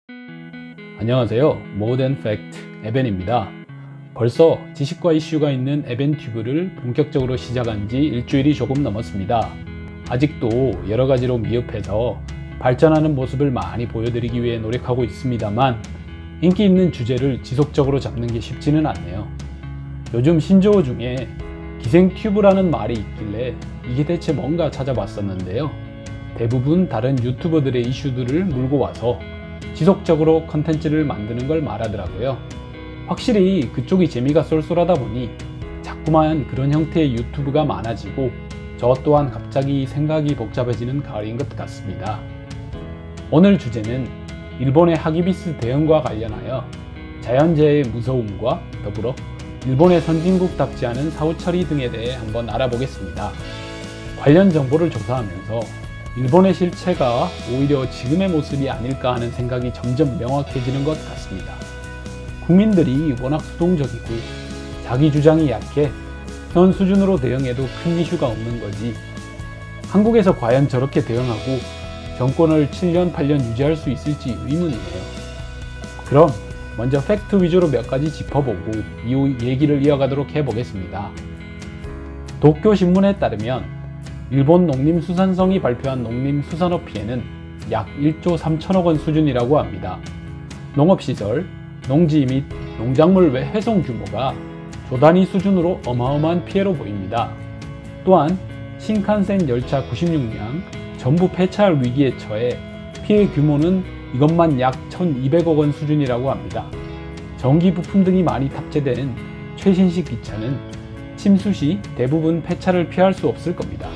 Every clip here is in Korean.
안녕하세요. 모던 팩트 에벤입니다. 벌써 지식과 이슈가 있는 에벤튜브를 본격적으로 시작한 지 일주일이 조금 넘었습니다. 아직도 여러가지로 미흡해서 발전하는 모습을 많이 보여드리기 위해 노력하고 있습니다만 인기 있는 주제를 지속적으로 잡는 게 쉽지는 않네요. 요즘 신조어 중에 기생튜브라는 말이 있길래 이게 대체 뭔가 찾아봤었는데요. 대부분 다른 유튜버들의 이슈들을 물고 와서 지속적으로 컨텐츠를 만드는 걸 말하더라고요. 확실히 그쪽이 재미가 쏠쏠하다 보니 자꾸만 그런 형태의 유튜브가 많아지고 저 또한 갑자기 생각이 복잡해지는 가을인 것 같습니다. 오늘 주제는 일본의 하기비스 대응과 관련하여 자연재해의 무서움과 더불어 일본의 선진국답지 않은 사후 처리 등에 대해 한번 알아보겠습니다. 관련 정보를 조사하면서 일본의 실체가 오히려 지금의 모습이 아닐까 하는 생각이 점점 명확해지는 것 같습니다. 국민들이 워낙 수동적이고 자기 주장이 약해 현 수준으로 대응해도 큰 이슈가 없는 거지, 한국에서 과연 저렇게 대응하고 정권을 7년, 8년 유지할 수 있을지 의문이네요. 그럼 먼저 팩트 위주로 몇 가지 짚어보고 이후 얘기를 이어가도록 해보겠습니다. 도쿄신문에 따르면 일본 농림수산성이 발표한 농림수산업 피해는 약 1조 3천억 원 수준이라고 합니다. 농업시설, 농지 및 농작물 외 훼손 규모가 조단위 수준으로 어마어마한 피해로 보입니다. 또한 신칸센 열차 96량 전부 폐차할 위기에 처해 피해 규모는 이것만 약 1200억 원 수준이라고 합니다. 전기 부품 등이 많이 탑재된 최신식 기차는 침수 시 대부분 폐차를 피할 수 없을 겁니다.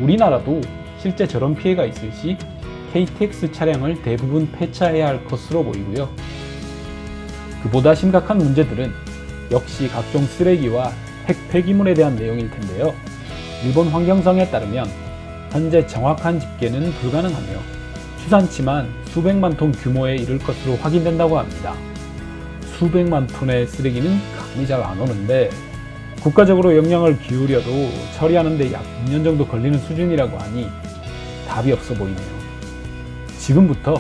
우리나라도 실제 저런 피해가 있을 시 KTX 차량을 대부분 폐차해야 할 것으로 보이고요. 그보다 심각한 문제들은 역시 각종 쓰레기와 핵 폐기물에 대한 내용일 텐데요. 일본 환경성에 따르면 현재 정확한 집계는 불가능하며 추산치만 수백만 톤 규모에 이를 것으로 확인된다고 합니다. 수백만 톤의 쓰레기는 감이 잘 안 오는데 국가적으로 역량을 기울여도 처리하는 데 약 2년 정도 걸리는 수준이라고 하니 답이 없어 보이네요. 지금부터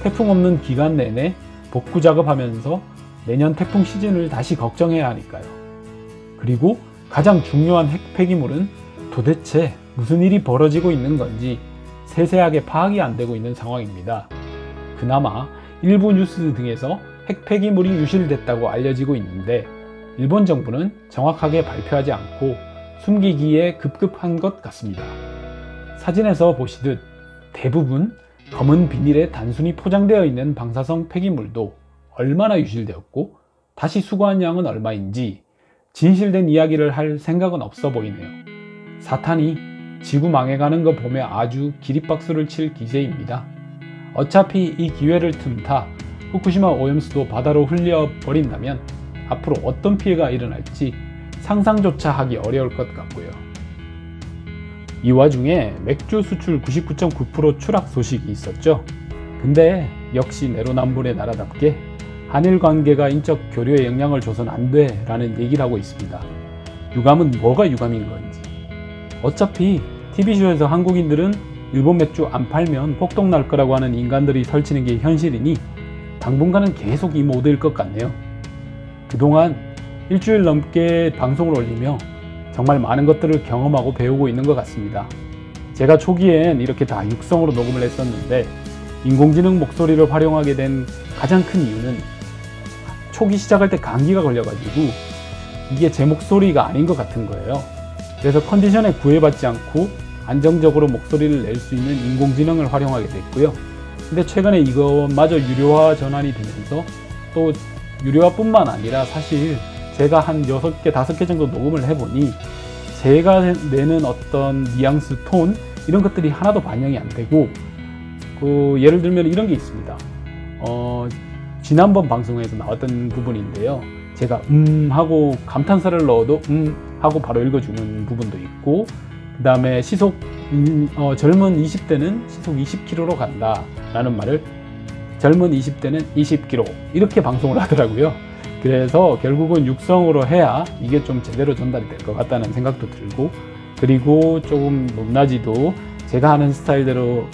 태풍 없는 기간 내내 복구 작업하면서 내년 태풍 시즌을 다시 걱정해야 하니까요. 그리고 가장 중요한 핵 폐기물은 도대체 무슨 일이 벌어지고 있는 건지 세세하게 파악이 안 되고 있는 상황입니다. 그나마 일부 뉴스 등에서 핵 폐기물이 유실됐다고 알려지고 있는데 일본 정부는 정확하게 발표하지 않고 숨기기에 급급한 것 같습니다. 사진에서 보시듯 대부분 검은 비닐에 단순히 포장되어 있는 방사성 폐기물도 얼마나 유실되었고 다시 수거한 양은 얼마인지 진실된 이야기를 할 생각은 없어 보이네요. 사탄이 지구 망해가는 거 보며 아주 기립박수를 칠 기세입니다. 어차피 이 기회를 틈타 후쿠시마 오염수도 바다로 흘려버린다면 앞으로 어떤 피해가 일어날지 상상조차 하기 어려울 것 같고요. 이 와중에 맥주 수출 99.9% 추락 소식이 있었죠. 근데 역시 내로남불의 나라답게 한일 관계가 인적 교류에 영향을 줘선 안 돼 라는 얘기를 하고 있습니다. 유감은 뭐가 유감인 건지. 어차피 TV쇼에서 한국인들은 일본 맥주 안 팔면 폭동 날 거라고 하는 인간들이 설치는 게 현실이니 당분간은 계속 이 모드일 것 같네요. 그동안 일주일 넘게 방송을 올리며 정말 많은 것들을 경험하고 배우고 있는 것 같습니다. 제가 초기엔 이렇게 다 육성으로 녹음을 했었는데 인공지능 목소리를 활용하게 된 가장 큰 이유는 초기 시작할 때 감기가 걸려가지고 이게 제 목소리가 아닌 것 같은 거예요. 그래서 컨디션에 구애받지 않고 안정적으로 목소리를 낼 수 있는 인공지능을 활용하게 됐고요. 근데 최근에 이것마저 유료화 전환이 되면서 또 유료화뿐만 아니라 사실 제가 한 6개, 5개 정도 녹음을 해보니 제가 내는 어떤 뉘앙스, 톤 이런 것들이 하나도 반영이 안 되고 예를 들면 이런 게 있습니다. 지난번 방송에서 나왔던 부분인데요. 제가 하고 감탄사를 넣어도 하고 바로 읽어주는 부분도 있고 그 다음에 시속 젊은 20대는 시속 20km로 간다 라는 말을 젊은 20대는 20km 이렇게 방송을 하더라고요. 그래서 결국은 육성으로 해야 이게 좀 제대로 전달이 될 것 같다는 생각도 들고, 그리고 조금 높낮이도 제가 하는 스타일대로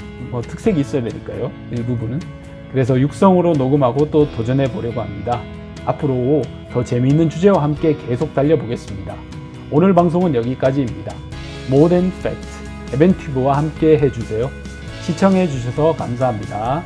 특색이 있어야 되니까요, 일부분은. 그래서 육성으로 녹음하고 또 도전해 보려고 합니다. 앞으로 더 재미있는 주제와 함께 계속 달려보겠습니다. 오늘 방송은 여기까지입니다. More Than Fact, 에벤튜브와 함께 해주세요. 시청해 주셔서 감사합니다.